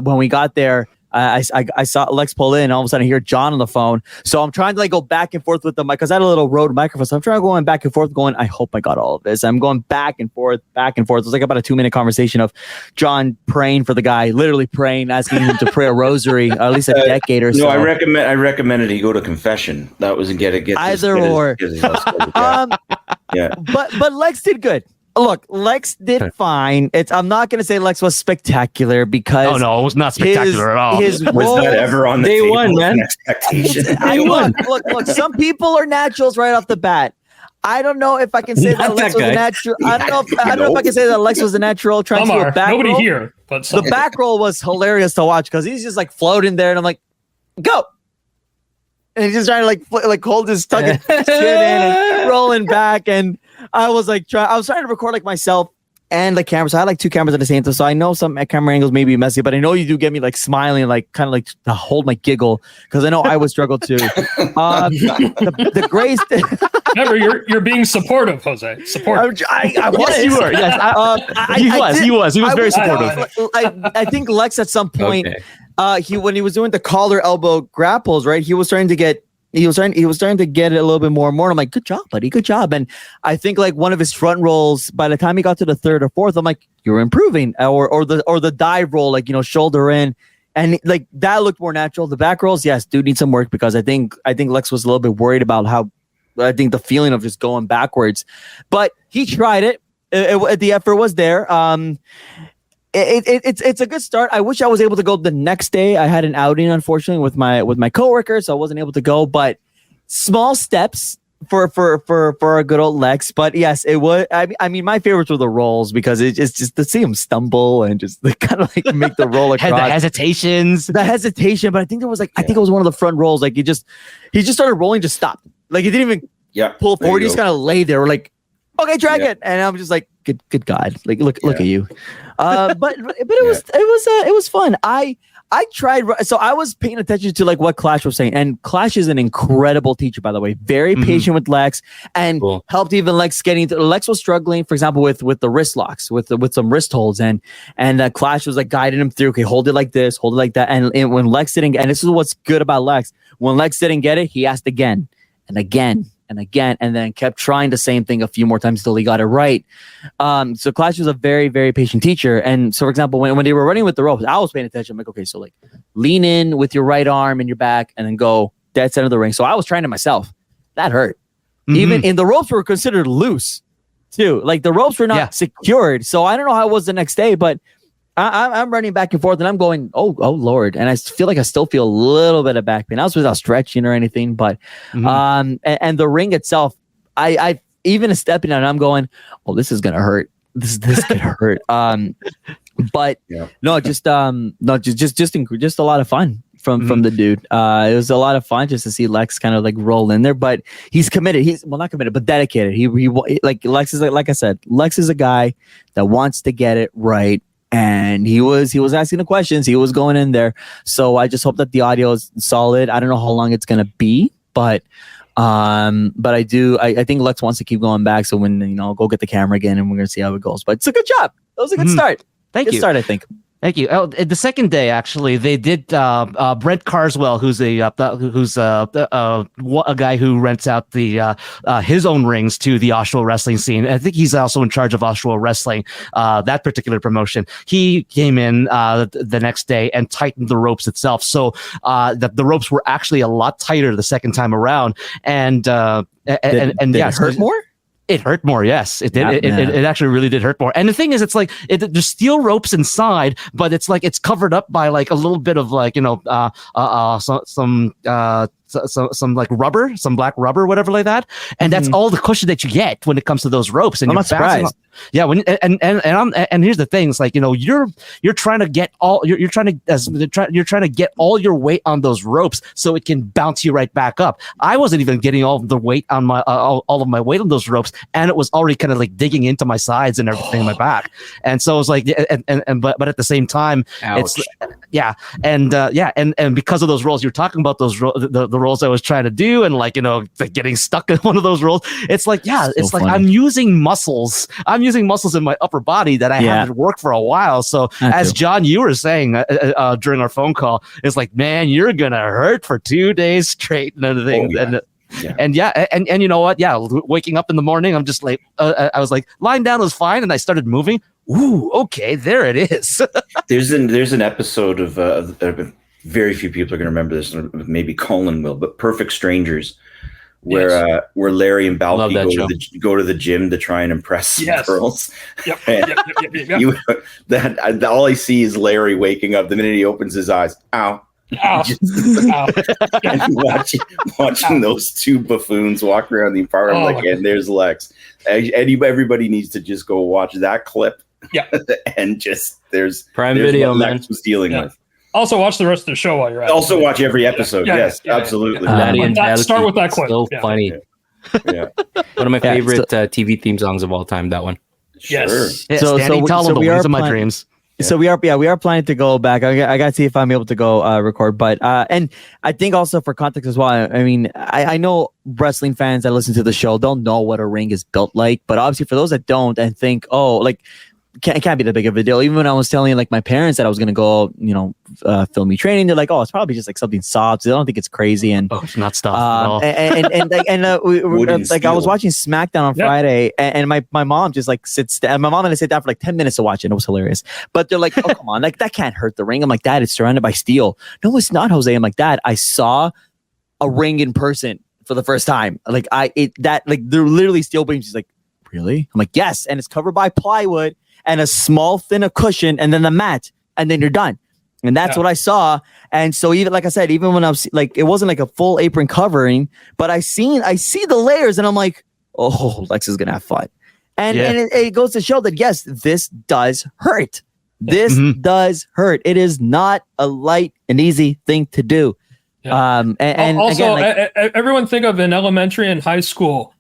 Speaker 3: when we got there, I saw Lex pull in, and all of a sudden I hear John on the phone. So I'm trying to like go back and forth with the mic because I had a little Rode microphone. So I'm trying to go back and forth, going, I hope I got all of this. I'm going back and forth. It was like about a 2-minute conversation of John praying for the guy, literally praying, asking him to pray a rosary, at least a decade or so.
Speaker 2: No, I recommended he go to confession. That was get
Speaker 3: either or.
Speaker 2: Yeah.
Speaker 3: But Lex did good. Look, Lex did fine. I'm not going to say Lex was spectacular because
Speaker 1: no, it was not spectacular at all.
Speaker 2: Was that ever on the
Speaker 4: Day
Speaker 2: table
Speaker 4: one, man.
Speaker 3: Look, some people are naturals right off the bat. I don't know if I can say that Lex was a natural. I don't know if I can say that Lex was a natural trying to do a back
Speaker 5: nobody
Speaker 3: roll.
Speaker 5: here, but
Speaker 3: the back roll was hilarious to watch because he's just like floating there, and I'm like, go. And he's just trying to like hold his tuck his chin in and rolling back. And I was trying to record like myself and the camera. So I had like 2 cameras at the same time. So I know some camera angles may be messy, but I know you do get me like smiling, like kind of like to hold my giggle because I know I would struggle too. The grace.
Speaker 5: Remember, you're being supportive, Jose. Supportive.
Speaker 1: Yes, you were. Yes, he was very supportive.
Speaker 3: I think Lex at some point. Okay. When he was doing the collar elbow grapples, right? He was starting to get it a little bit more and more. I'm like, good job, buddy, good job. And I think like one of his front rolls, by the time he got to the 3rd or 4th, I'm like, you're improving. Or the dive roll, like shoulder in. And like that looked more natural. The back rolls, yes, do need some work because I think Lex was a little bit worried about how I think the feeling of just going backwards, but he tried it. The effort was there. It's a good start. I wish I was able to go the next day. I had an outing, unfortunately, with my coworkers, so I wasn't able to go. But small steps for a good old Lex. But yes, it was. I mean, my favorites were the rolls because it's just to see him stumble and just kind of like make the roll across.
Speaker 1: Had the hesitations,
Speaker 3: But I think there was like I think it was one of the front rolls. Like he just started rolling, just stopped. Like he didn't even pull forward. He just kind of lay there. We're like, okay, drag it, and I'm just like, good God, like look at you. But it was fun. I tried. So I was paying attention to like what Clash was saying, and Clash is an incredible teacher, by the way. Very patient with Lex, and helped even Lex getting. Lex was struggling, for example, with the wrist locks, with some wrist holds, and Clash was like guiding him through. Okay, hold it like this, hold it like that. And when Lex didn't, and this is what's good about Lex. When Lex didn't get it, he asked again and again and again, and then kept trying the same thing a few more times till he got it right. So Clash was a very, very patient teacher. And so, for example, when they were running with the ropes, I was paying attention. I'm like, okay, so like lean in with your right arm and your back, and then go dead center of the ring. So I was trying to myself. That hurt. Even in the ropes were considered loose too. Like the ropes were not secured. So I don't know how it was the next day, but I'm running back and forth, and I'm going, oh Lord, and I feel like I still feel a little bit of back pain. I was without stretching or anything, but and the ring itself, I even stepping on it, I'm going, oh, this is gonna hurt. This could hurt. But no, just a lot of fun from the dude. It was a lot of fun just to see Lex kind of like roll in there, but he's committed. He's not committed, but dedicated. He like Lex is like I said, Lex is a guy that wants to get it right. And he was asking the questions. He was going in there. So I just hope that the audio is solid. I don't know how long it's gonna be, but I think Lex wants to keep going back. So when I'll go get the camera again, and we're gonna see how it goes. But it's a good job. That was a good start. Good start, I think.
Speaker 1: Thank you. Oh, the second day, actually, they did Brent Carswell, who's a guy who rents out the his own rings to the Oshawa wrestling scene. I think he's also in charge of Oshawa wrestling, that particular promotion. He came in the next day and tightened the ropes itself, so the ropes were actually a lot tighter the second time around. And did
Speaker 3: it hurt more?
Speaker 1: It hurt more, yes. It did. It actually really did hurt more. And the thing is, it's like there's steel ropes inside, but it's like it's covered up by like a little bit of like some like rubber, some black rubber, whatever like that. And that's all the cushion that you get when it comes to those ropes. And
Speaker 3: I'm not surprised.
Speaker 1: Yeah, and here's the thing: it's like you're trying to get all you're trying to get all your weight on those ropes so it can bounce you right back up. I wasn't even getting all of the weight on my all of my weight on those ropes, and it was already kind of like digging into my sides and everything in my back. And so it was like, but at the same time,
Speaker 4: ouch.
Speaker 1: And because of those rolls, you're talking about those the rolls I was trying to do, and like like getting stuck in one of those rolls. It's like it's like I'm using muscles. I'm using muscles in my upper body that I haven't worked for a while. So as John, you were saying during our phone call, it's like, man, you're gonna hurt for 2 days straight and everything. And you know what? Yeah, waking up in the morning, I'm just like, I was like, lying down was fine, and I started moving. Ooh, okay, there it is.
Speaker 2: There's an episode of very few people are going to remember this, maybe Colin will, but Perfect Strangers, where Larry and Balky go to the gym to try and impress some girls. Yep. All I see is Larry waking up the minute he opens his eyes. Ow. And watching those two buffoons walk around the apartment and there's Lex. Everybody needs to just go watch that clip. Yeah. And there's
Speaker 4: Prime Video,
Speaker 2: man. Lex was dealing with.
Speaker 5: Also, watch the rest of the show while you're at it.
Speaker 2: Also, watch every episode. Absolutely.
Speaker 5: Start with that clip.
Speaker 4: So funny.
Speaker 2: Yeah.
Speaker 4: One of my favorite TV theme songs of all time. That one.
Speaker 5: Yes.
Speaker 1: Yeah, so we are my dreams.
Speaker 3: So we are planning to go back. I got to see if I'm able to go record. But and I think also for context as well. I mean, I know wrestling fans that listen to the show don't know what a ring is built like. But obviously, for those that don't and think, can't be that big of a deal. Even when I was telling like my parents that I was gonna go, film me training, they're like, oh, it's probably just like something soft. They don't think it's crazy. And
Speaker 1: it's not stuff at all.
Speaker 3: I was watching SmackDown on Friday, and my mom just like my mom and I sit down for like 10 minutes to watch it. It was hilarious. But they're like, oh, come on, like that can't hurt the ring. I'm like, Dad, it's surrounded by steel. No, it's not, Jose. I'm like, Dad, I saw a ring in person for the first time. Like they're literally steel beams. She's like, really? I'm like, yes, and it's covered by plywood and a small thin cushion, and then the mat, and then you're done. And that's what I saw. And so even like I said, even when I was like, it wasn't like a full apron covering, but I see the layers, and I'm like, oh, Lex is gonna have fun. And it goes to show that yes, this does hurt. This does hurt. It is not a light and easy thing to do.
Speaker 5: Yeah.
Speaker 3: And
Speaker 5: also,
Speaker 3: again,
Speaker 5: everyone think of in elementary and high school,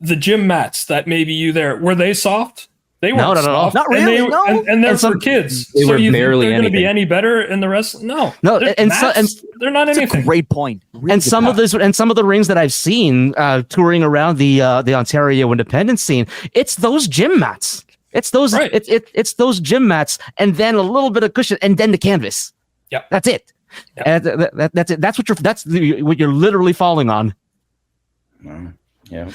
Speaker 5: the gym mats that maybe you there, were they soft? They weren't soft.
Speaker 3: Not really.
Speaker 5: And they're for kids.
Speaker 4: They were
Speaker 5: you
Speaker 4: barely
Speaker 5: think they're going to be
Speaker 4: anything.
Speaker 5: any better in the rest? No.
Speaker 1: And
Speaker 5: they're not
Speaker 3: that's
Speaker 5: anything.
Speaker 3: a great point. Really
Speaker 1: and
Speaker 3: good
Speaker 1: some
Speaker 3: point.
Speaker 1: of the rings that I've seen touring around the Ontario independent scene, it's those gym mats. It's those it's those gym mats, and then a little bit of cushion, and then the canvas.
Speaker 5: Yeah,
Speaker 1: that's it.
Speaker 5: Yep.
Speaker 1: And that's it. That's what you're literally falling on.
Speaker 2: Yeah.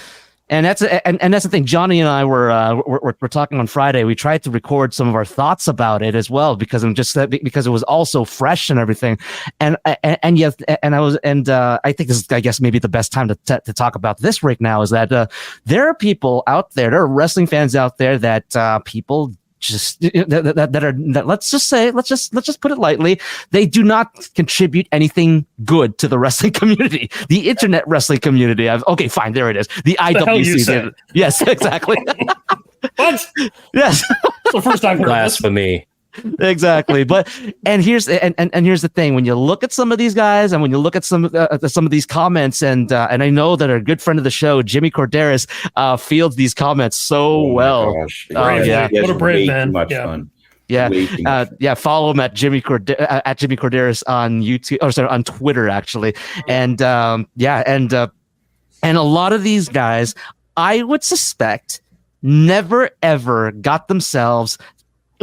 Speaker 1: And that's the thing. Johnny and I were talking on Friday. We tried to record some of our thoughts about it as well because it was all so fresh and everything. And I think this is, I guess, maybe the best time to talk about this right now is that there are people out there, there are wrestling fans out there that people just let's just put it lightly, they do not contribute anything good to the wrestling community, the internet wrestling community. Okay, fine, there it is. The IWC. Yes, exactly.
Speaker 5: What?
Speaker 1: Yes.
Speaker 5: It's the first time I've heard
Speaker 4: Blasphemy.
Speaker 1: Exactly. But here's the thing: when you look at some of these guys, and when you look at some of these comments, and I know that our good friend of the show, Jimmy Corderas, fields these comments so well.
Speaker 5: Yeah, what a brave man!
Speaker 2: Much fun.
Speaker 1: Yeah, follow him at Jimmy Corderas on YouTube, or sorry, on Twitter actually, and a lot of these guys, I would suspect, never ever got themselves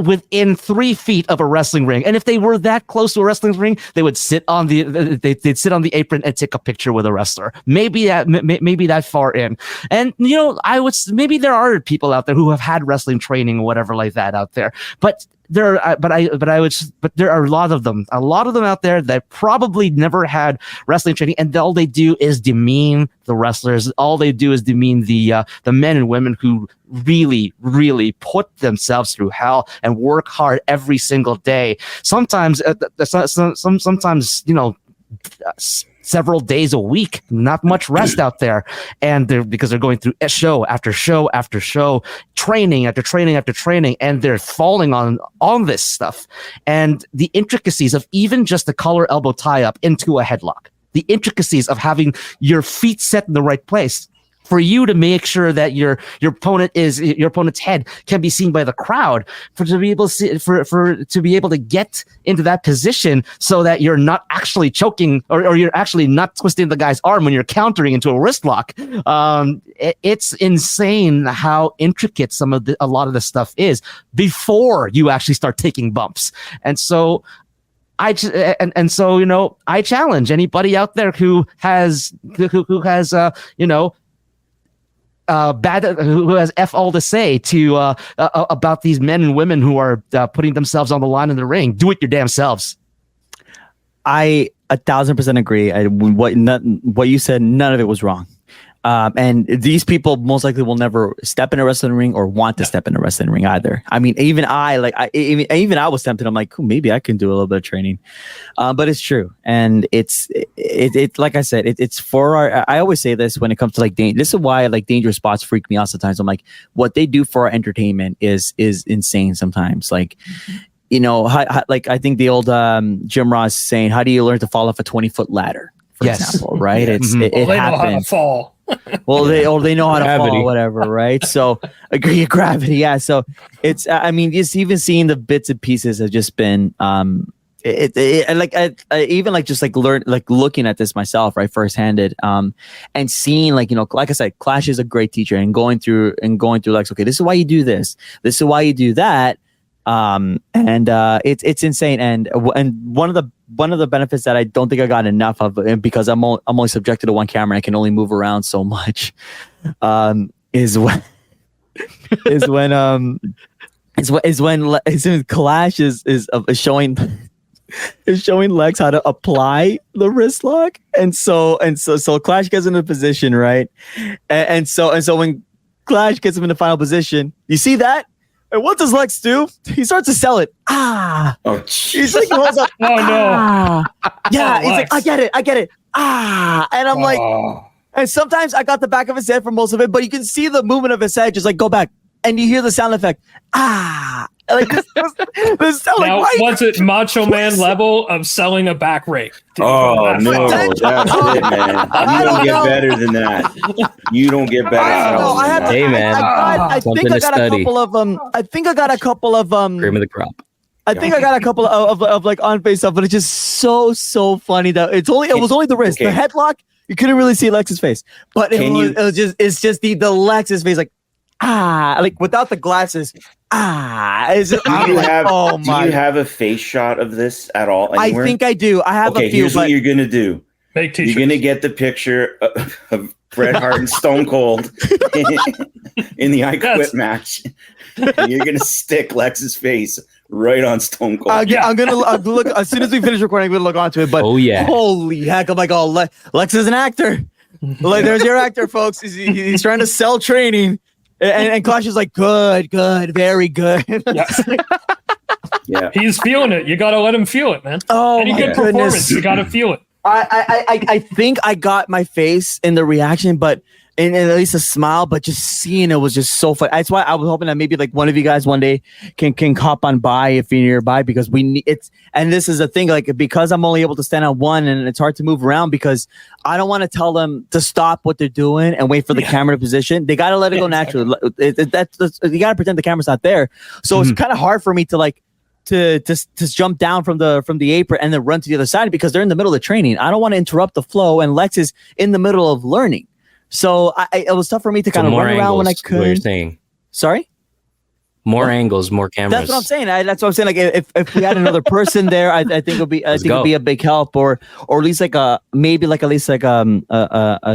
Speaker 1: within 3 feet of a wrestling ring, and if they were that close to a wrestling ring, they would sit on they'd sit on the apron and take a picture with a wrestler. Maybe that far in, and maybe there are people out there who have had wrestling training or whatever like that out there, but there are a lot of them out there that probably never had wrestling training, and all they do is demean the wrestlers. All they do is demean the men and women who really, really put themselves through hell and work hard every single day. Sometimes, several days a week, not much rest out there, and because they're going through show after show after show, training after training after training, and they're falling on this stuff, and the intricacies of even just the collar elbow tie up into a headlock, the intricacies of having your feet set in the right place for you to make sure that your opponent's head can be seen by the crowd, to be able to get into that position so that you're not actually choking or you're actually not twisting the guy's arm when you're countering into a wrist lock. It's insane how intricate a lot of this stuff is before you actually start taking bumps. And so I challenge anybody out there who has who has F all to say about these men and women who are putting themselves on the line in the ring. Do it your damn selves.
Speaker 3: I 1,000% agree. What you said, none of it was wrong. And these people most likely will never step in a wrestling ring or want to step in a wrestling ring either. I mean, even I was tempted. I'm like, maybe I can do a little bit of training, but it's true, and it's like I said, it's for our. I always say this when it comes to like this is why like dangerous spots freak me out sometimes. I'm like, what they do for our entertainment is insane sometimes. Like, like I think the old Jim Ross saying, "How do you learn to fall off a 20-foot ladder?" For example, right? It
Speaker 5: they know
Speaker 3: happens.
Speaker 5: how to fall.
Speaker 3: Well, they know how to fall, whatever, right? So gravity, yeah. So it's, I mean, just even seeing the bits and pieces have just been, I even like just like looking at this myself, right, first-handed, and seeing like, you know, like I said, Clash is a great teacher, and going through like, okay, this is why you do this is why you do that, and it's insane, and one of the benefits that I don't think I got enough of, and because I'm only subjected to one camera, I can only move around so much, is when Clash is showing Lex how to apply the wrist lock, and so Clash gets in a position, right, and so when Clash gets him in the final position, you see that, and what does Lex do? He starts to sell it.
Speaker 2: Oh,
Speaker 3: He's like, he holds up.
Speaker 5: Oh no!
Speaker 3: Yeah,
Speaker 5: Oh,
Speaker 3: he's like, I get it. And I'm like, and sometimes I got the back of his head for most of it, but you can see the movement of his head, just like go back, and you hear the sound effect. Like this sound,
Speaker 5: Now,
Speaker 3: like,
Speaker 5: was it Macho Man level of selling a back rake?
Speaker 2: Oh no, that's it, man. You don't get better than that. You don't get better.
Speaker 4: Hey, man.
Speaker 3: I think I got a
Speaker 4: study.
Speaker 3: couple of I think I got a couple of
Speaker 4: Cream of the crop.
Speaker 3: I think I got a couple of like on face stuff, but it's just so funny that it was only the wrist,
Speaker 2: Okay.
Speaker 3: the headlock. You couldn't really see Lex's face, but it's just the Lex's face, like like without the glasses. It's just,
Speaker 2: Do you
Speaker 3: my.
Speaker 2: have a face shot of this at all anywhere?
Speaker 3: I think I do. I have
Speaker 2: Okay,
Speaker 3: a few.
Speaker 2: here's what you're gonna do.
Speaker 5: Make t-shirts.
Speaker 2: You're gonna get the picture of Bret Hart and Stone Cold in the I Quit match, and you're gonna stick Lex's face right on Stone Cold.
Speaker 3: I'm gonna look as soon as we finish recording. I'm gonna look onto it. But holy heck, I'm like, oh, Lex is an actor. Like, there's your actor, folks. He's trying to sell training. And Clash is like, good, very good.
Speaker 2: Yeah,
Speaker 5: He's feeling it. You got to let him feel it, man.
Speaker 3: Oh,
Speaker 5: Any
Speaker 3: my
Speaker 5: good
Speaker 3: goodness.
Speaker 5: performance, you got to feel it.
Speaker 3: I think I got my face in the reaction, but and at least a smile, but just seeing it was just so fun. That's why I was hoping that maybe like one of you guys one day can hop on by if you're nearby, because we need it's. And this is the thing, like, because I'm only able to stand on one and it's hard to move around, because I don't want to tell them to stop what they're doing and wait for the camera to position. They got to let it go naturally. That's you got to pretend the camera's not there. So it's kind of hard for me to like to jump down from the apron and then run to the other side, because they're in the middle of training. I don't want to interrupt the flow, and Lex is in the middle of learning. So it was tough for me to kind of run around when I could.
Speaker 4: What you're saying?
Speaker 3: Sorry?
Speaker 4: More angles, more cameras.
Speaker 3: That's what I'm saying. That's what I'm saying. Like, if we had another person there, I think it'd be a big help, or at least like a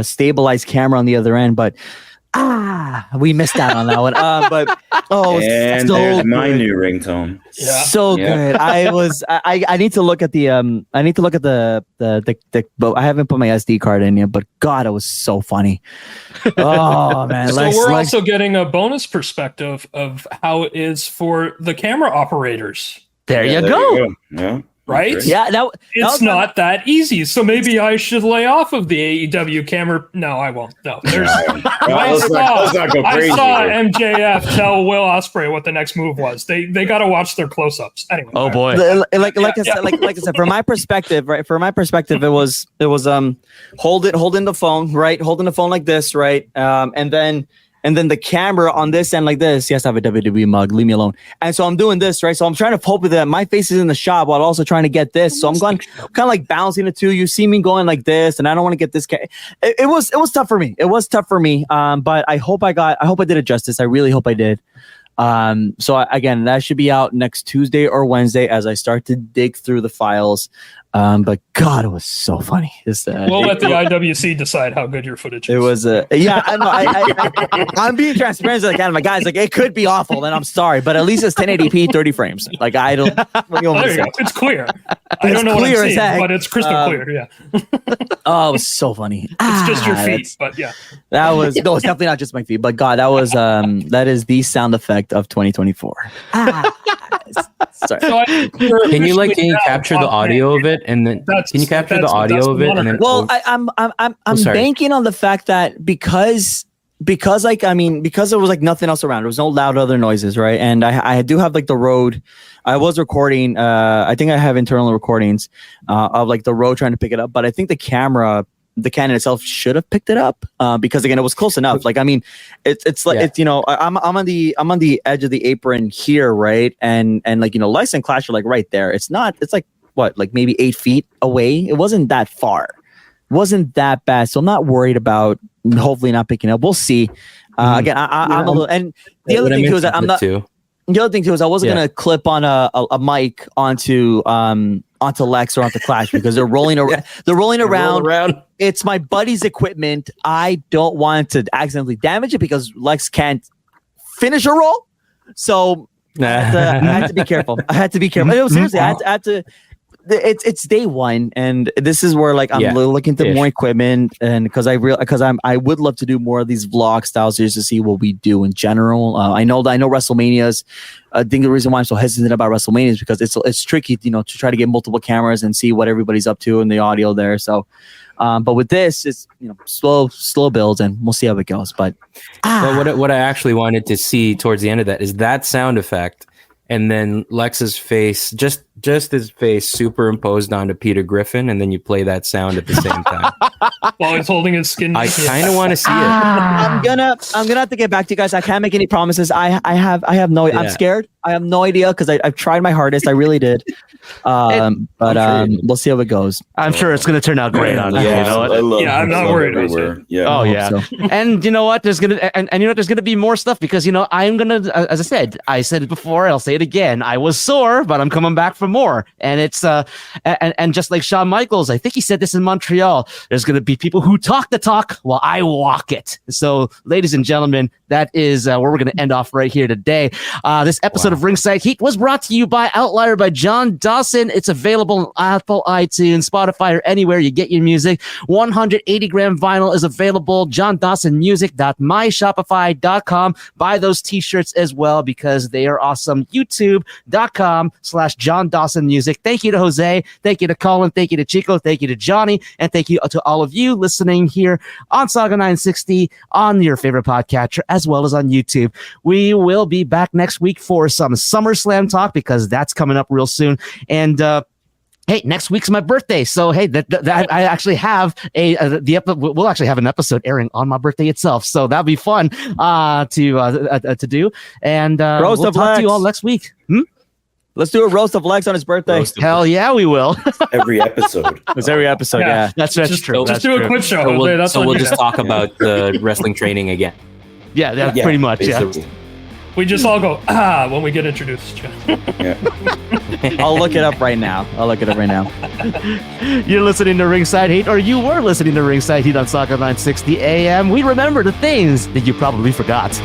Speaker 3: stabilized camera on the other end. But we missed out on that one. But
Speaker 2: and
Speaker 3: so
Speaker 2: there's my
Speaker 3: good.
Speaker 2: new ringtone.
Speaker 5: Yeah.
Speaker 3: So good. I need to look at the but I haven't put my SD card in yet, but God, it was so funny. Oh man.
Speaker 5: So we're also getting a bonus perspective of how it is for the camera operators.
Speaker 3: there you
Speaker 2: There
Speaker 3: go.
Speaker 2: you go. Yeah.
Speaker 5: Right?
Speaker 2: Great.
Speaker 3: Yeah, that
Speaker 5: It's
Speaker 3: was
Speaker 5: not that easy. So maybe I should lay off of the AEW camera. No, I won't. No. There's
Speaker 2: Let's not go
Speaker 5: I
Speaker 2: crazy.
Speaker 5: saw
Speaker 2: here.
Speaker 5: MJF tell Will Ospreay what the next move was. They got to watch their close-ups. Anyway.
Speaker 1: Oh boy.
Speaker 3: like I said, from my perspective, right? From my perspective, it was holding the phone, right? Holding the phone like this, right? And then the camera on this end like this. Yes, I have a WWE mug. Leave me alone. And so I'm doing this, right? So I'm trying to hope that my face is in the shot while also trying to get this. So I'm going kind of like balancing the two. You see me going like this, and I don't want to get this. It was tough for me. It was tough for me. But I hope I did it justice. I really hope I did. So again, that should be out next Tuesday or Wednesday as I start to dig through the files. But God, it was so funny.
Speaker 5: We'll let the IWC decide how good your footage is.
Speaker 3: It was yeah. I know. I'm being transparent as I can. My guys, like, it could be awful, and I'm sorry, but at least it's 1080p, 30 frames. Like, I don't. What do you want me
Speaker 5: There
Speaker 3: to
Speaker 5: you
Speaker 3: say?
Speaker 5: go. It's clear. I don't know what I'm
Speaker 3: clear as
Speaker 5: seeing,
Speaker 3: heck.
Speaker 5: but it's crystal clear. Yeah.
Speaker 3: Oh, it was so funny.
Speaker 5: It's just your feet, but yeah.
Speaker 3: That was no, it's definitely not just my feet, but God, that is the sound effect of 2024. Sorry.
Speaker 5: So
Speaker 4: Can you capture the audio of it, and then can you capture the audio of it, and then
Speaker 3: Well, I'm
Speaker 4: sorry.
Speaker 3: banking on the fact that because there was like nothing else around. There was no loud other noises, right? And I do have like the road. I was recording. I think I have internal recordings of like the road trying to pick it up, but I think the Canon itself should have picked it up because again, it was close enough. Like, I mean, it's like it's, you know, I'm on the edge of the apron here, right? And like, you know, Lex and Clash are like right there. It's like like maybe 8 feet away. It wasn't that far. It wasn't that bad. So I'm not worried about hopefully not picking up. We'll see. Again, I'm a little, and the other thing too is that I'm not.
Speaker 4: Too.
Speaker 3: The other thing too is I wasn't gonna clip on a mic onto Lex or onto Clash because they're rolling around. They're rolling around. It's my buddy's equipment. I don't want to accidentally damage it because Lex can't finish a roll. So I had to be careful. No, seriously, I had to. It's day one, and this is where like I'm looking to more equipment, and because I would love to do more of these vlog style series to see what we do in general. I know WrestleManias. I think the reason why I'm so hesitant about WrestleMania is because it's tricky, to try to get multiple cameras and see what everybody's up to and the audio there. So, but with this, it's slow builds, and we'll see how it goes. But
Speaker 4: what I actually wanted to see towards the end of that is that sound effect. And then Lex's face, just his face superimposed onto Peter Griffin, and then you play that sound at the same time.
Speaker 5: While he's holding his skin.
Speaker 4: I kind of want to see it.
Speaker 3: I'm gonna have to get back to you guys. I can't make any promises. I have no. I'm scared. I have no idea because I've tried my hardest. I really did. We'll see how it goes.
Speaker 1: I'm sure it's gonna turn out great on it.
Speaker 5: Yeah, I'm not worried.
Speaker 2: Yeah.
Speaker 1: Oh yeah. So. And you know what? There's gonna be more stuff because I'm gonna, as I said it before, I'll say it again. I was sore, but I'm coming back for more. And it's and just like Shawn Michaels, I think he said this in Montreal. There's gonna be people who talk the talk while I walk it. So, ladies and gentlemen, that is where we're gonna end off right here today. This episode of Ringside Heat was brought to you by Outlier by John Dawson. It's available on Apple, iTunes, Spotify, or anywhere you get your music. 180-gram vinyl is available. JohnDawsonMusic.myshopify.com. Buy those t-shirts as well because they are awesome. YouTube.com/John Dawson Music. Thank you to Jose. Thank you to Colin. Thank you to Chico. Thank you to Johnny. And thank you to all of you listening here on Sauga 960 on your favorite podcatcher as well as on YouTube. We will be back next week for some SummerSlam talk because that's coming up real soon. And hey, next week's my birthday, so hey, that I actually have we'll actually have an episode airing on my birthday itself, so that'll be fun to do. And we'll talk to you all next week.
Speaker 3: Let's do a roast of Lex on his birthday.
Speaker 1: Hell yeah, we will.
Speaker 2: Every episode.
Speaker 3: It's every episode. Yeah.
Speaker 1: That's true.
Speaker 5: Just do a quick show.
Speaker 4: We'll just talk about the wrestling training again.
Speaker 1: Yeah, pretty much.
Speaker 2: Basically.
Speaker 5: Yeah. We just all go when we get introduced.
Speaker 3: I'll look it up right now.
Speaker 1: You're listening to Ringside Heat, or you were listening to Ringside Heat on Sauga 960 AM. We remember the things that you probably forgot.